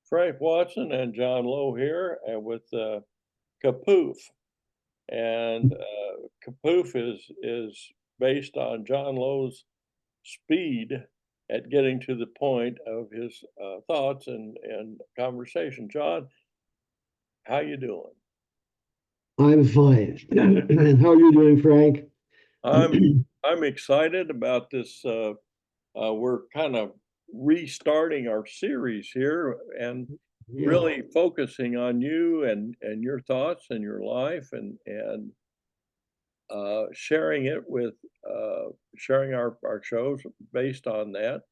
Frank Watson and John Lowe here, and with KaPOOF. And KaPOOF is based on John Lowe's speed at getting to the point of his thoughts and conversation. John, how you doing? I'm fine. And how are you doing, Frank? I'm excited about this. We're kind of restarting our series here and Yeah. really focusing on you and your thoughts and your life and sharing it with sharing our shows based on that.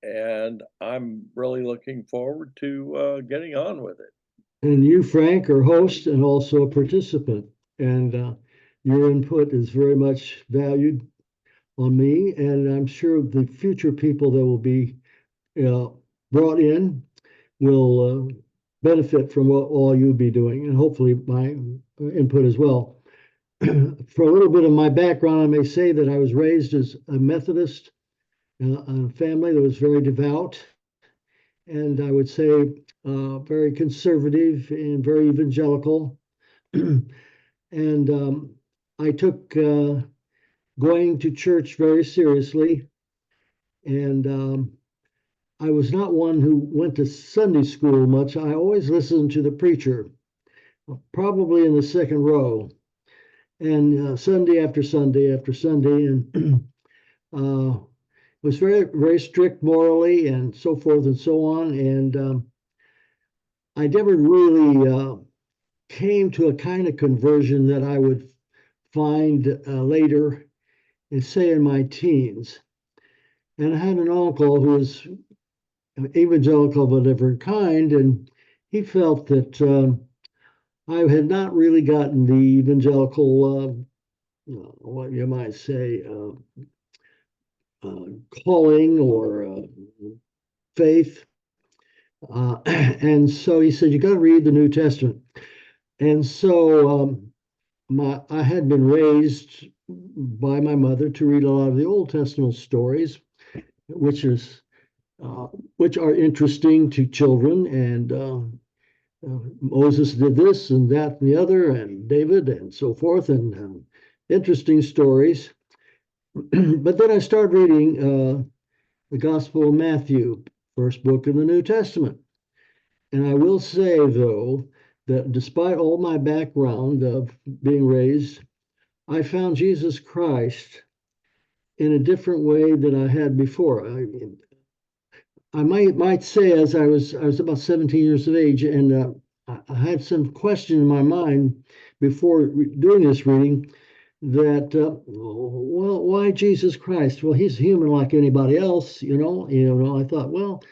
And I'm really looking forward to getting on with it. And you, Frank, are host and also a participant. And your input is very much valued on me. And I'm sure the future people that will be uh, brought in will benefit from what all you'll be doing, and hopefully my input as well. For a little bit of my background, I may say that I was raised as a Methodist, a family that was very devout, and I would say very conservative and very evangelical. And I took going to church very seriously. And I was not one who went to Sunday school much. I always listened to the preacher, probably in the second row, and Sunday after Sunday after Sunday, and was very, very strict morally and so forth and so on. And I never really came to a kind of conversion that I would find later, say in my teens. And I had an uncle who was evangelical of a different kind, and he felt that I had not really gotten the evangelical, what you might say, calling or faith. And so he said, "You got to read the New Testament." And so I had been raised by my mother to read a lot of the Old Testament stories, which is which are interesting to children. And Moses did this and that and the other, and David and so forth, and interesting stories. But then I started reading the Gospel of Matthew, first book in the New Testament. And I will say, though, that despite all my background of being raised, I found Jesus Christ in a different way than I had before. I might say, as I was about 17 years of age, and I had some question in my mind before doing this reading that, well, why Jesus Christ? Well, he's human like anybody else, you know. I thought, well,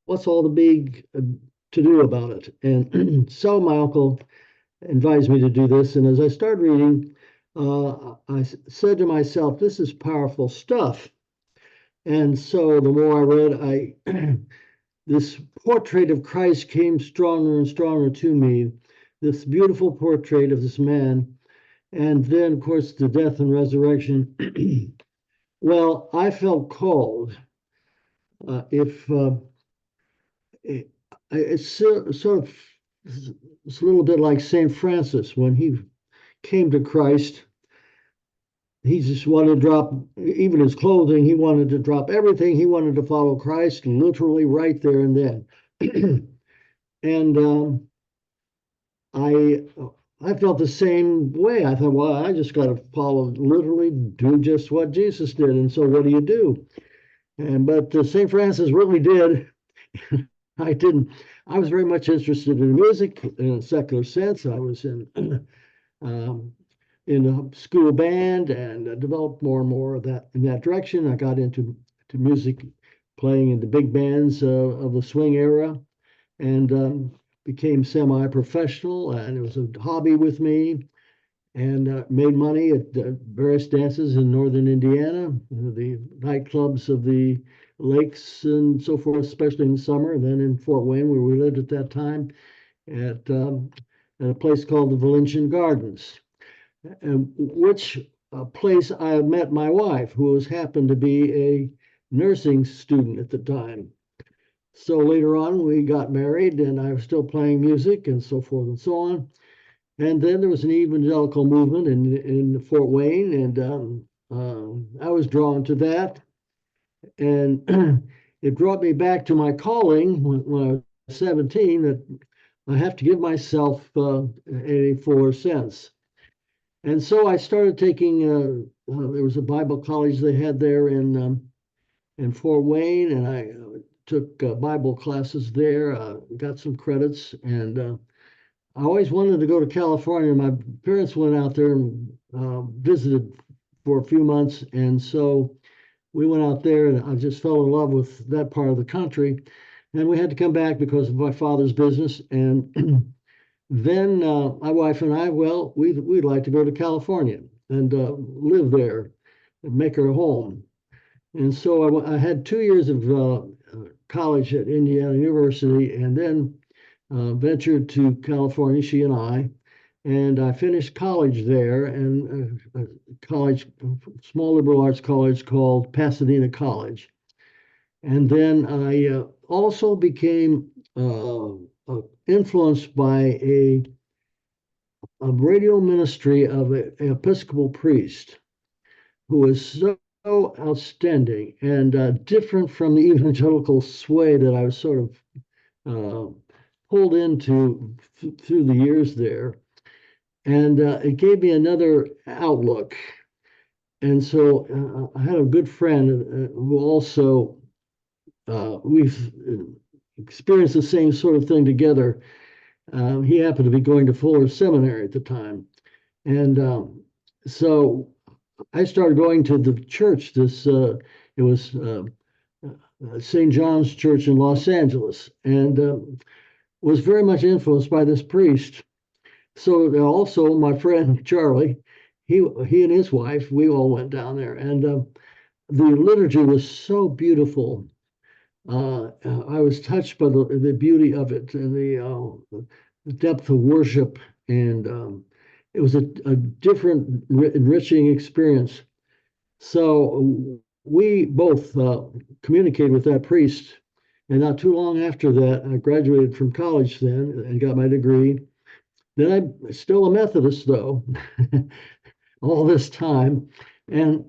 what's all the big to do about it? And so my uncle advised me to do this, and as I started reading, I said to myself, "This is powerful stuff." And so the more I read, I this portrait of Christ came stronger and stronger to me. This beautiful portrait of this man, and then, of course, the death and resurrection. Well, I felt called. If it, it's sort of it's a little bit like Saint Francis when he came to Christ. He just wanted to drop even his clothing. He wanted to drop everything. He wanted to follow Christ literally right there and then. And I I felt the same way. I thought, well, I just got to follow, literally do just what Jesus did. And so, what do you do? And but Saint Francis really did. I didn't. I was very much interested in music in a secular sense. I was um, in a school band and developed more and more of that in that direction. I got into to music, playing in the big bands of the swing era, and became semi-professional. And it was a hobby with me, and made money at various dances in northern Indiana, the nightclubs of the lakes and so forth, especially in the summer. And then in Fort Wayne, where we lived at that time, at a place called the Valencian Gardens, and which place I met my wife, who was happened to be a nursing student at the time. So later on, we got married, and I was still playing music and so forth and so on. And then there was an evangelical movement in Fort Wayne, and I was drawn to that. And it brought me back to my calling when I was 17, that I have to give myself a fuller sense. And so I started taking, there was a Bible college they had there in Fort Wayne, and I took Bible classes there, got some credits, and I always wanted to go to California. My parents went out there and visited for a few months, and so we went out there, and I just fell in love with that part of the country. And we had to come back because of my father's business. And then my wife and I, well, we'd like to go to California and live there and make our home. And so I had 2 years of college at Indiana University, and then ventured to California, she and I. And I finished college there, and a college, small liberal arts college called Pasadena College. And then I also became influenced by a radio ministry of an Episcopal priest who was so outstanding and different from the evangelical sway that I was sort of uh, pulled into through the years there. And it gave me another outlook. And so I had a good friend who also, we've experienced the same sort of thing together. He happened to be going to Fuller Seminary at the time. And so I started going to the church. It was St. John's Church in Los Angeles, and was very much influenced by this priest. So also my friend Charlie, he and his wife, we all went down there, and the liturgy was so beautiful. I was touched by the beauty of it and the depth of worship, and it was a different, enriching experience. So we both communicated with that priest, and not too long after that, I graduated from college then and got my degree. Then I'm still a Methodist, though, all this time. And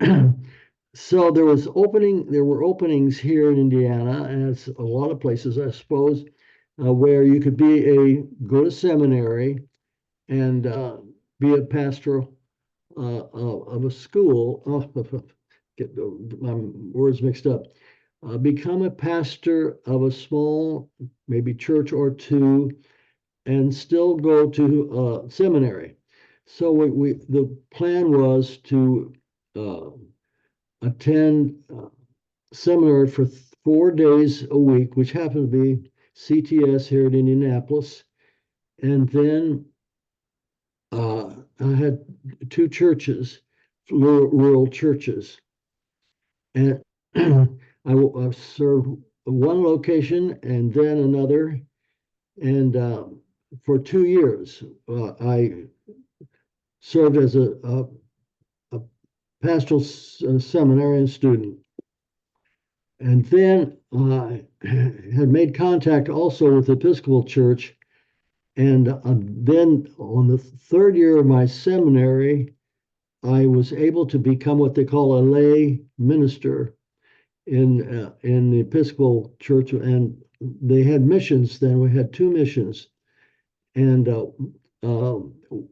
so there were openings here in Indiana, and it's a lot of places, I suppose, where you could go to seminary and be a pastor of a school. Get my words mixed up. Become a pastor of a small, maybe church or two, and still go to seminary. So the plan was to uh, attend seminary for 4 days a week, which happened to be CTS here in Indianapolis. And then I had two churches, rural churches. And I served one location and then another. And for 2 years, I served as a pastoral seminarian student. And then I had made contact also with the Episcopal Church. And then on the third year of my seminary, I was able to become what they call a lay minister in the Episcopal Church. And they had missions then. We had two missions. And uh,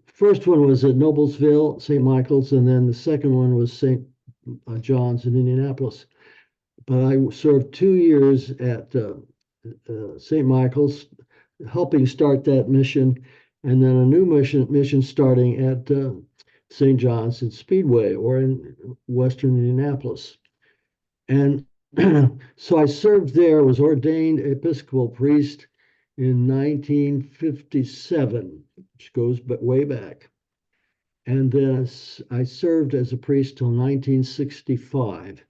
first one was at Noblesville, St. Michael's, and then the second one was St. John's in Indianapolis. But I served 2 years at St. Michael's, helping start that mission, and then a new mission starting at St. John's in Speedway or in Western Indianapolis. And so I served there, was ordained Episcopal priest in 1957, which goes way back. And then I served as a priest till 1965.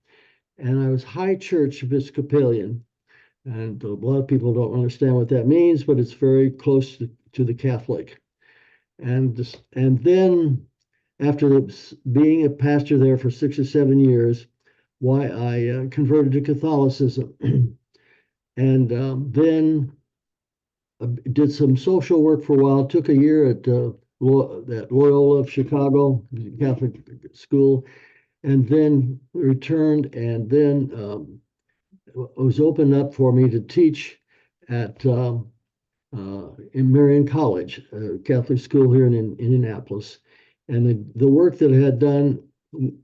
And I was High Church Episcopalian. And a lot of people don't understand what that means, but it's very close to the Catholic. And then after being a pastor there for 6 or 7 years, why I converted to Catholicism. And then I did some social work for a while. Took a year at Loyola of Chicago Catholic school, and then returned. And then it was opened up for me to teach at in Marion College, a Catholic school here in Indianapolis. And the work that I had done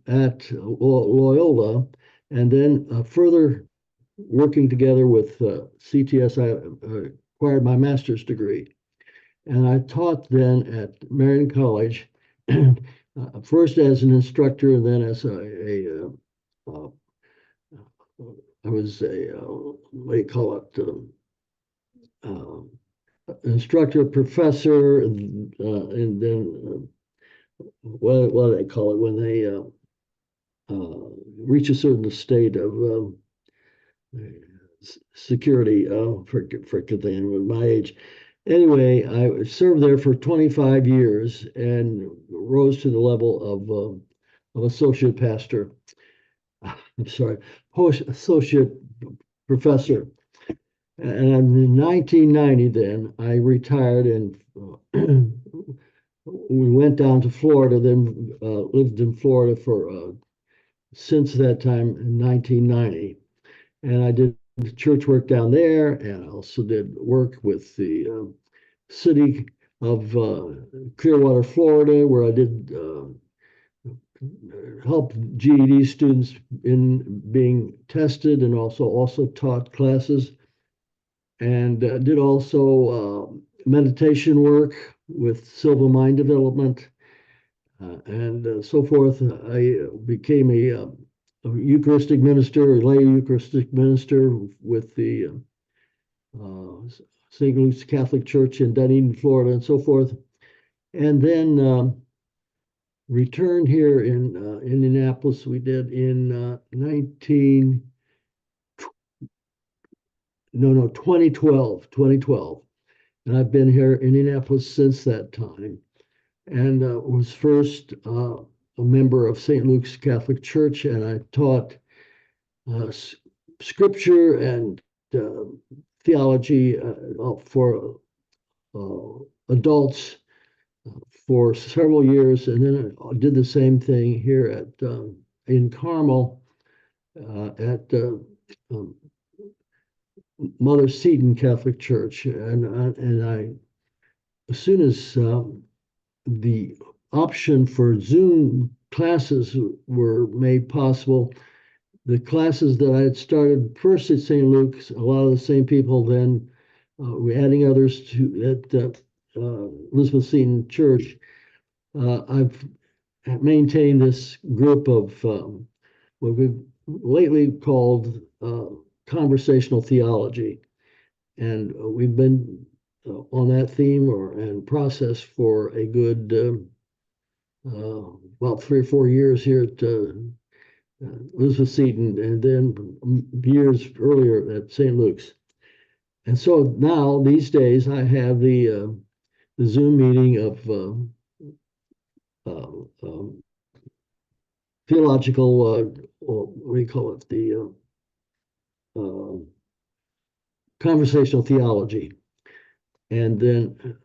at Loyola, and then further working together with CTS, I acquired my master's degree. And I taught then at Marion College, first as an instructor, and then as uh, I was what do you call it? Instructor, professor, and then what do they call it when they reach a certain state of security? Forget the end with my age. Anyway, I served there for 25 years and rose to the level of associate pastor. I'm sorry, associate professor. And in 1990, then I retired, and we went down to Florida. Then lived in Florida for since that time in 1990, and I did church work down there, and I also did work with the city of Clearwater, Florida, where I did help GED students in being tested, and also taught classes, and did also meditation work with civil mind development and so forth. I became a Eucharistic minister, a lay Eucharistic minister with the St. Luke's Catholic Church in Dunedin, Florida, and so forth. And then returned here in Indianapolis. We did in 2012. And I've been here in Indianapolis since that time, and was first a member of St. Luke's Catholic Church, and I taught scripture and theology for adults for several years, and then I did the same thing here at in Carmel at Mother Seton Catholic Church, and I, as soon as the option for Zoom classes were made possible, the classes that I had started first at St. Luke's, a lot of the same people, then we're adding others to at Elizabeth Seton Church. I've maintained this group of what we've lately called conversational theology, and we've been on that theme and process for a good about 3 or 4 years here at Elizabeth Seton, and then years earlier at St. Luke's. And so now, these days, I have the Zoom meeting of theological, what do you call it? The conversational theology. And then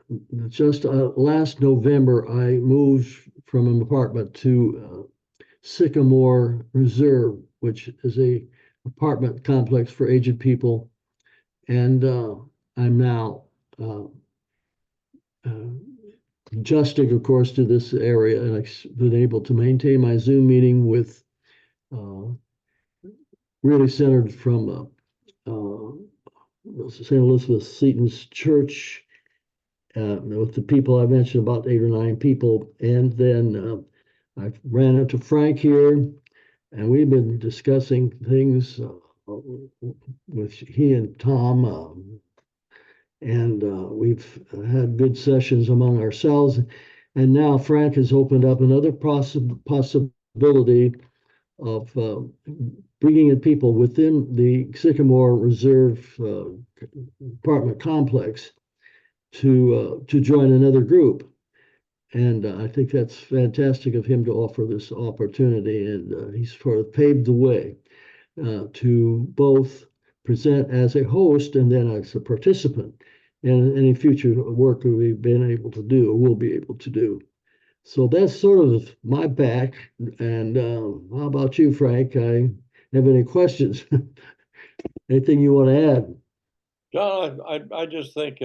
just last November, I moved from an apartment to Sycamore Reserve, which is a apartment complex for aged people. And I'm now adjusting, of course, to this area, and I've been able to maintain my Zoom meeting with really centered from St. Elizabeth Seton's Church, with the people I mentioned, about 8 or 9 people. And then I ran into Frank here, and we've been discussing things with he and Tom, and we've had good sessions among ourselves. And now Frank has opened up another possibility of bringing in people within the Sycamore Reserve apartment complex to join another group. And I think that's fantastic of him to offer this opportunity. And he's sort of paved the way to both present as a host and then as a participant in any future work that we've been able to do or will be able to do. So that's sort of my back. And how about you, Frank? I have any questions? Anything you want to add? John, I just think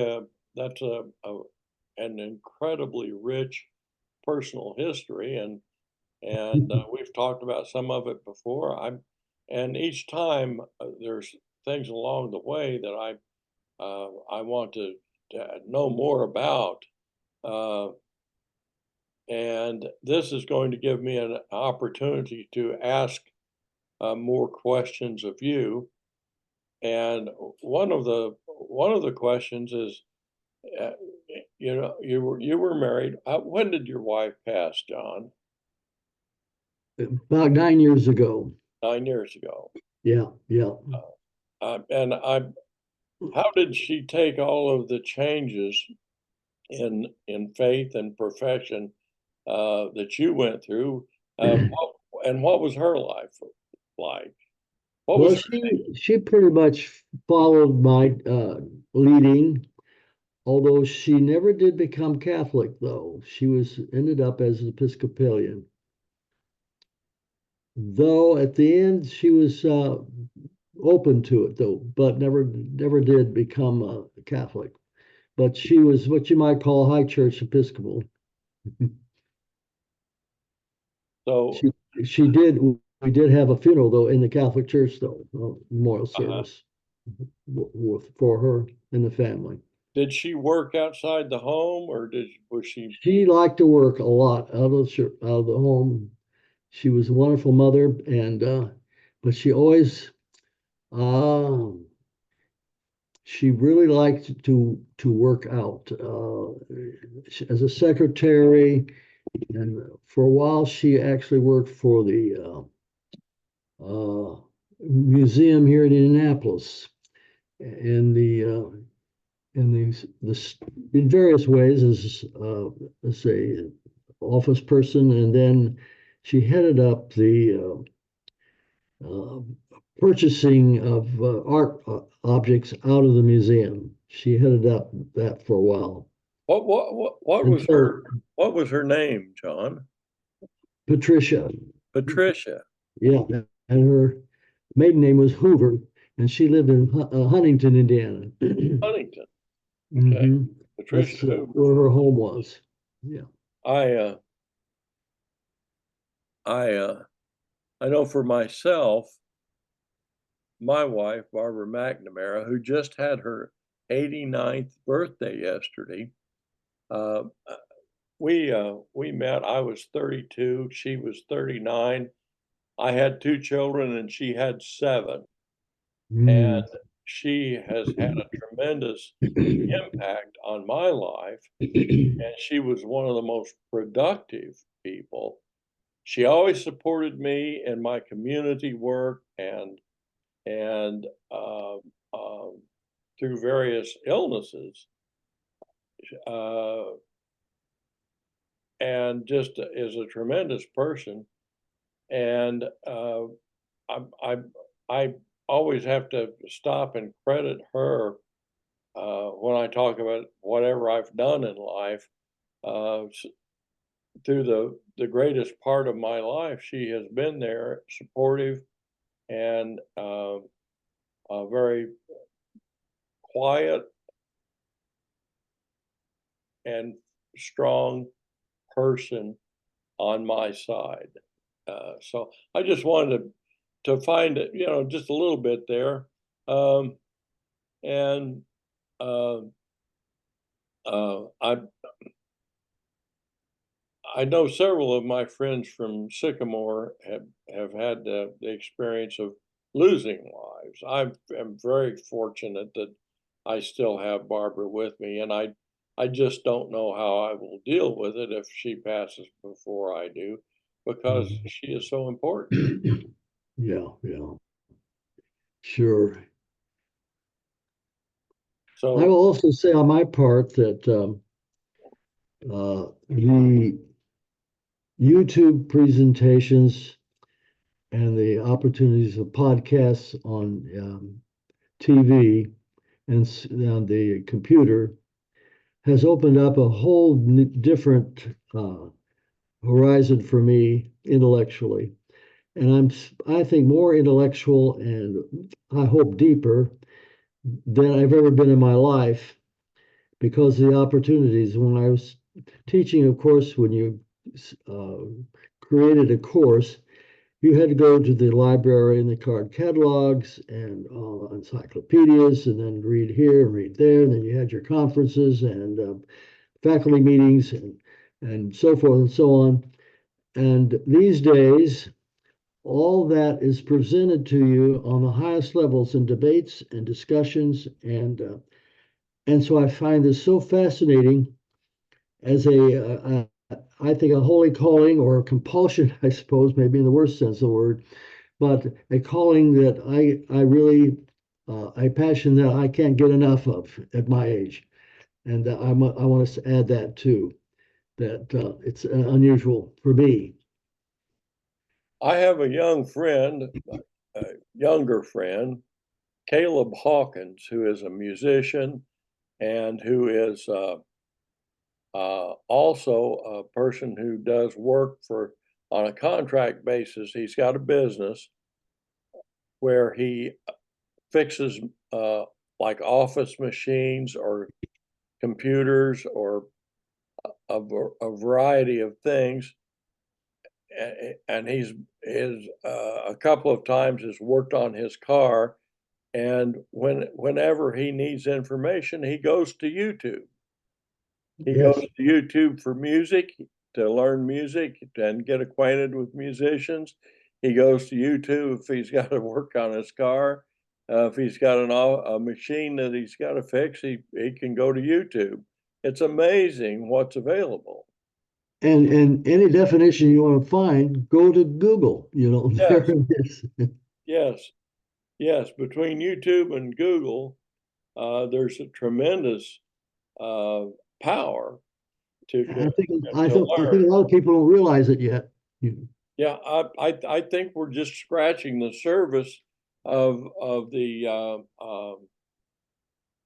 that's an incredibly rich personal history, and we've talked about some of it before. And each time there's things along the way that I want to know more about. Uh, and this is going to give me an opportunity to ask more questions of you. And one of the questions is, uh, you were married. When did your wife pass, John? About 9 years ago. 9 years ago. Yeah, yeah. And how did she take all of the changes in faith and profession that you went through? And what was her life like? What was Well, her name? she pretty much followed my leading, although she never did become Catholic, though. She was ended up as an Episcopalian. Though at the end she was open to it, though, but never did become a Catholic. But she was what you might call high church Episcopal. So, She she did. We did have a funeral though in the Catholic Church though, memorial uh, service for her and the family. did she work outside the home, or was she? She liked to work a lot out of the home. She was a wonderful mother, and but uh, she really liked to work out as a secretary, and for a while she actually worked for the museum here in Indianapolis in the in in various ways as let's say office person, and then she headed up the uh, purchasing of art objects out of the museum. She headed up that for a while What was until her name, John? Patricia, Patricia yeah, and her maiden name was Hoover, and she lived in Huntington, Indiana. Huntington. Okay, Hmm. Patricia That's Hoover. where her home was. Yeah. I I I know for myself, my wife Barbara McNamara, who just had her 89th birthday yesterday. Uh, we met. I was 32. She was 39. I had two children, and she had seven. Mm. And she has had a tremendous impact on my life. And she was one of the most productive people. She always supported me in my community work and through various illnesses, uh, and just is a tremendous person. And I, I I always have to stop and credit her when I talk about whatever I've done in life. Through the greatest part of my life, she has been there, supportive, and a very quiet and strong person on my side. So I just wanted to find it, just a little bit there. Um, and uh, I know several of my friends from Sycamore have had the experience of losing lives. I'm very fortunate that I still have Barbara with me, and I just don't know how I will deal with it if she passes before I do, because Mhm. she is so important. Yeah, yeah, sure. I will So, also say on my part that the YouTube presentations and the opportunities of podcasts on TV and the computer has opened up a whole different horizon for me intellectually. And I think, more intellectual and I hope deeper than I've ever been in my life because of the opportunities. When I was teaching, of course, when you uh, created a course, you had to go to the library and the card catalogs and encyclopedias, and then read here and read there. And then you had your conferences and faculty meetings and so forth and so on. And these days, all that is presented to you on the highest levels in debates and discussions, and so I find this so fascinating as I think a holy calling or a compulsion, I suppose, maybe in the worst sense of the word, but a calling that I really a passion that I can't get enough of at my age, and I want to add that too, that it's unusual for me. I have a young friend, a younger friend, Caleb Hawkins, who is a musician and who is also a person who does work for on a contract basis. He's got a business where he fixes like office machines or computers or a variety of things. And he's a couple of times has worked on his car, and whenever he needs information, he goes to YouTube. He goes Yes. to YouTube for music, to learn music and get acquainted with musicians. He goes to YouTube if he's got to work on his car. If he's got a machine that he's got to fix, he can go to YouTube. It's amazing what's available. And any definition you want to find, go to Google. There Yes, it is. yes, yes. Between YouTube and Google, there's a tremendous uh, power I think to I think a learn. lot of people don't realize it yet. Yeah, I think we're just scratching the surface of the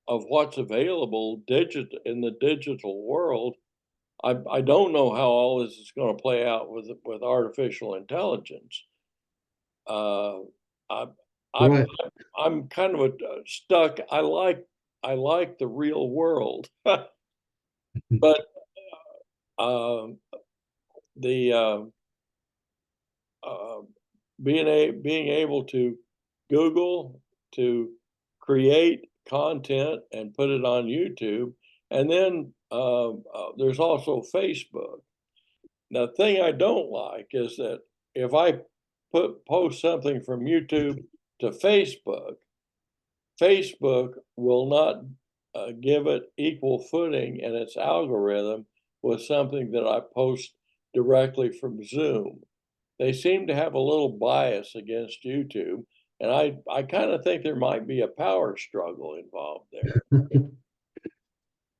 of what's available in the digital world. I don't know how all this is going to play out with artificial intelligence. Uh, I, I'm Right. I'm kind of stuck. I like the real world, but um, the uh, being able to Google, to create content and put it on YouTube, and then there's also Facebook. Now, the thing I don't like is that if I post something from YouTube to Facebook, Facebook will not give it equal footing in its algorithm with something that I post directly from Zoom. They seem to have a little bias against YouTube, and I kind of think there might be a power struggle involved there.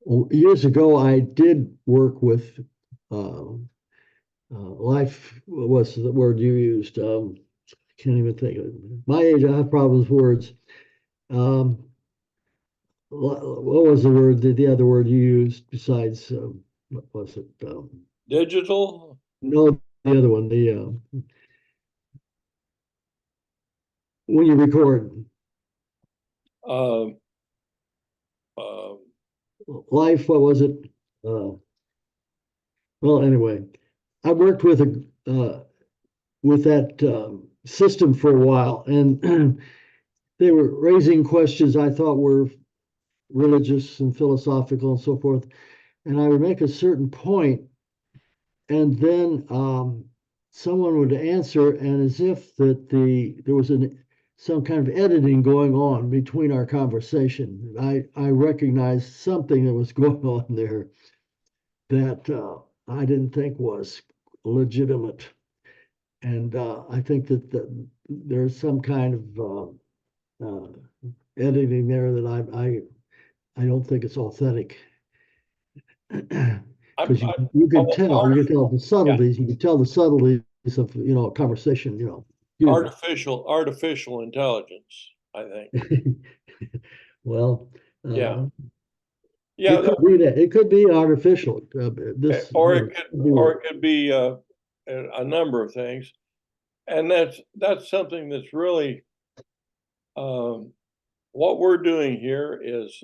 Well, years ago, I did work with life. What's the word you used? Can't even think of it. My age, I have problems with words. Um, what was the word? The other word you used besides what was it? Digital, No, the other one. The when you record um, uh, life. What was it? Uh, well, anyway, I worked with that system for a while, and they were raising questions I thought were religious and philosophical and so forth. And I would make a certain point, and then someone would answer, and as if that there was some kind of editing going on between our conversation. I recognized something that was going on there that I didn't think was legitimate. And I think that there's some kind of editing there that I don't think it's authentic. I'm, Because I'm you could tell the yeah, subtleties, you could tell the subtleties of a conversation, humor. artificial intelligence, I think. Well, Yeah. uh, Yeah. it could be that. It could be artificial. This, Or you it could be a number of things. And that's something that's really um, what we're doing here is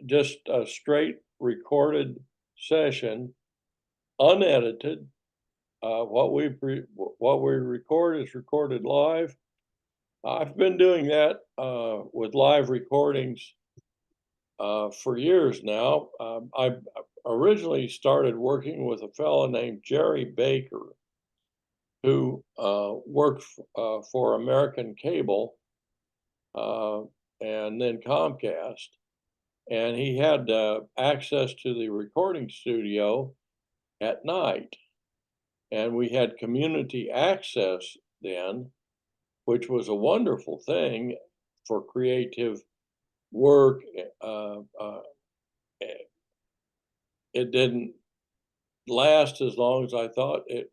just a straight recorded session, unedited. What we record is recorded live. I've been doing that with live recordings for years now. I originally started working with a fellow named Jerry Baker, who worked for American Cable uh, and then Comcast. And he had access to the recording studio at night. And we had community access then, which was a wonderful thing for creative work. It didn't last as long as I thought it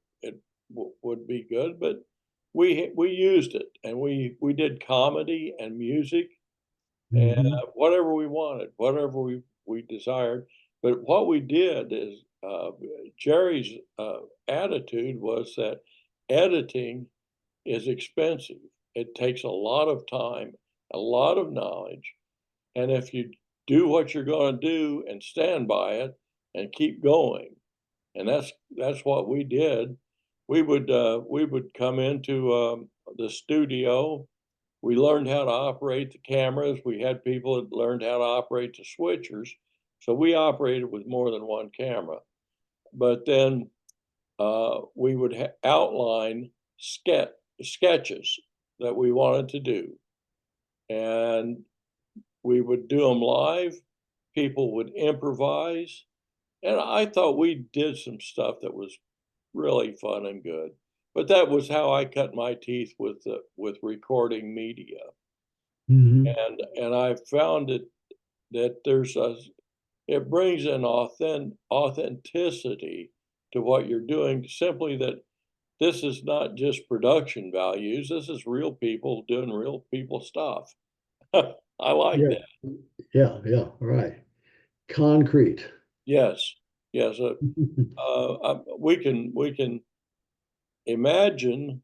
would be good, but we used it, and we did comedy and music and Mhm. whatever we wanted, whatever we desired. But what we did is Jerry's attitude was that editing is expensive. It takes a lot of time, a lot of knowledge, and if you do what you're going to do and stand by it and keep going, and that's what we did. We would come into the studio. We learned how to operate the cameras. We had people that learned how to operate the switchers, so we operated with more than one camera. But then we would outline sketches that we wanted to do, and we would do them live. People would improvise, and I thought we did some stuff that was really fun and good. But that was how I cut my teeth with recording media, Mhm. and I found that it brings an authenticity to what you're doing. Simply that this is not just production values. This is real people doing real people stuff. I like Yeah, that. yeah, yeah, right. Concrete. Yes, yes. We can imagine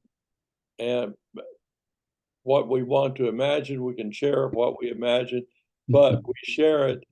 and what we want to imagine. We can share what we imagine, but we share it